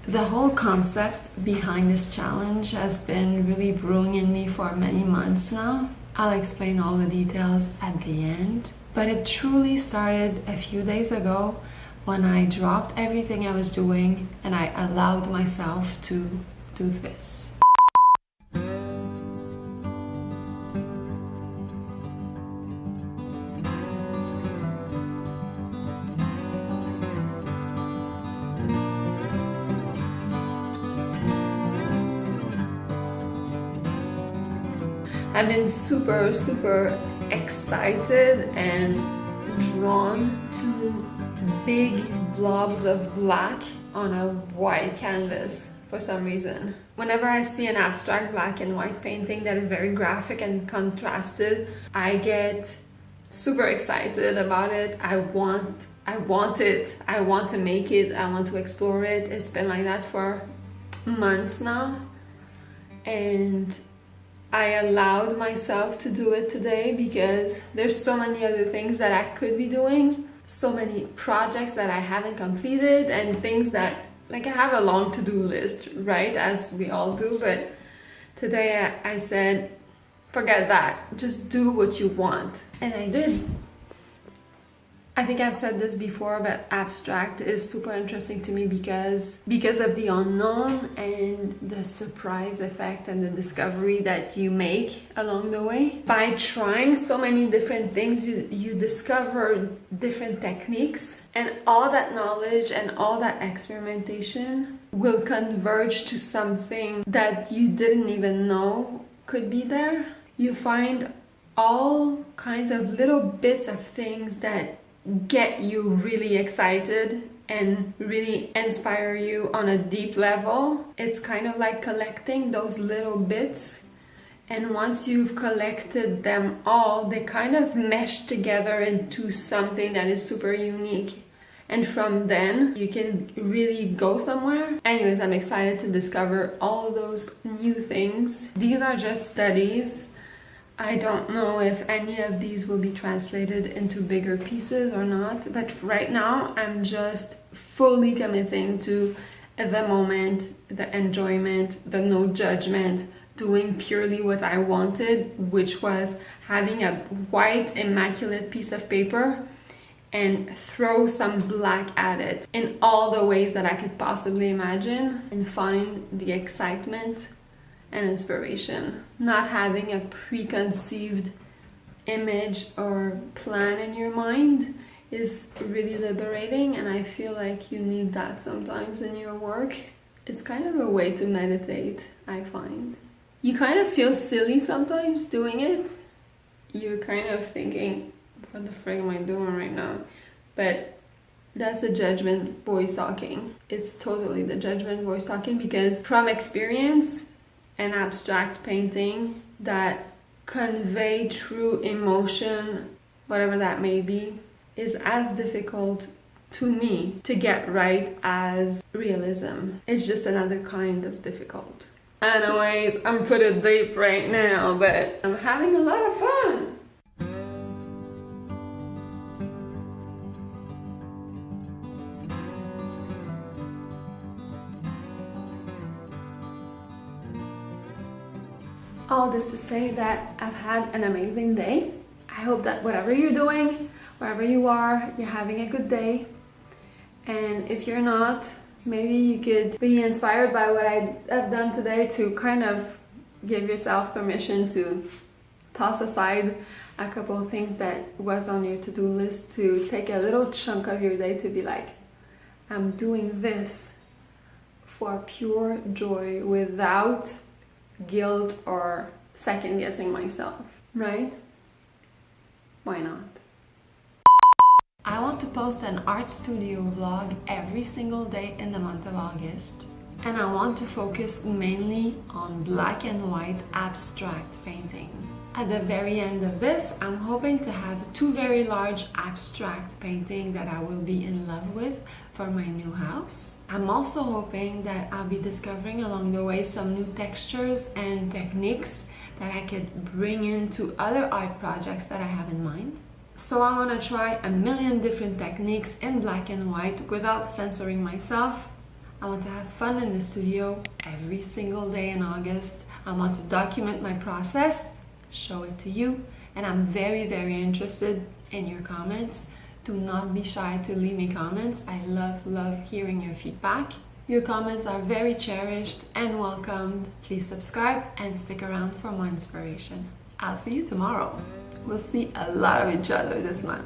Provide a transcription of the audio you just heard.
The whole concept behind this challenge has been really brewing in me for many months now. I'll explain all the details at the end, but it truly started a few days ago when I dropped everything I was doing and I allowed myself to do this. I've been super excited and drawn to big blobs of black on a white canvas for some reason. Whenever I see an abstract black and white painting that is very graphic and contrasted, I get super excited about it. I want it. I want to make it. I want to explore it. It's been like that for months now, and I allowed myself to do it today because there's so many other things that I could be doing, so many projects that I haven't completed, and things that, like, I have a long to-do list, right, as we all do, but today I said, forget that, just do what you want, and I did. I think I've said this before, but abstract is super interesting to me because of the unknown and the surprise effect and the discovery that you make along the way. By trying so many different things, you discover different techniques, and all that knowledge and all that experimentation will converge to something that you didn't even know could be there. You find all kinds of little bits of things that get you really excited and really inspire you on a deep level. It's kind of like collecting those little bits, and once you've collected them all, they kind of mesh together into something that is super unique, and from then you can really go somewhere. Anyways, I'm excited to discover all those new things. These are just studies. I don't know if any of these will be translated into bigger pieces or not, but right now I'm just fully committing to the moment, the enjoyment, the no judgment, doing purely what I wanted, which was having a white immaculate piece of paper and throw some black at it in all the ways that I could possibly imagine and find the excitement and inspiration. Not having a preconceived image or plan in your mind is really liberating, and I feel like you need that sometimes in your work. It's kind of a way to meditate, I find. You kind of feel silly sometimes doing it. You're kind of thinking, what the frick am I doing right now? But that's the judgment voice talking. It's totally the judgment voice talking, because from experience, an abstract painting that convey true emotion, whatever that may be, is as difficult to me to get right as realism. It's just another kind of difficult. Anyways, I'm pretty deep right now, but I'm having a lot of fun. All this to say that I've had an amazing day. I hope that whatever you're doing, wherever you are, you're having a good day. And if you're not, maybe you could be inspired by what I have done today to kind of give yourself permission to toss aside a couple of things that was on your to-do list, to take a little chunk of your day to be like, I'm doing this for pure joy without guilt or second guessing myself, right? Why not? I want to post an art studio vlog every single day in the month of August, and I want to focus mainly on black and white abstract painting. At the very end of this, I'm hoping to have 2 very large abstract paintings that I will be in love with for my new house. I'm also hoping that I'll be discovering along the way some new textures and techniques that I could bring into other art projects that I have in mind. So I want to try a million different techniques in black and white without censoring myself. I want to have fun in the studio every single day in August. I want to document my process, show it to you, and I'm very, very interested in your comments. Do not be shy to leave me comments. I love hearing your feedback. Your comments are very cherished and welcomed. Please subscribe and stick around for more inspiration. I'll see you tomorrow. We'll see a lot of each other this month.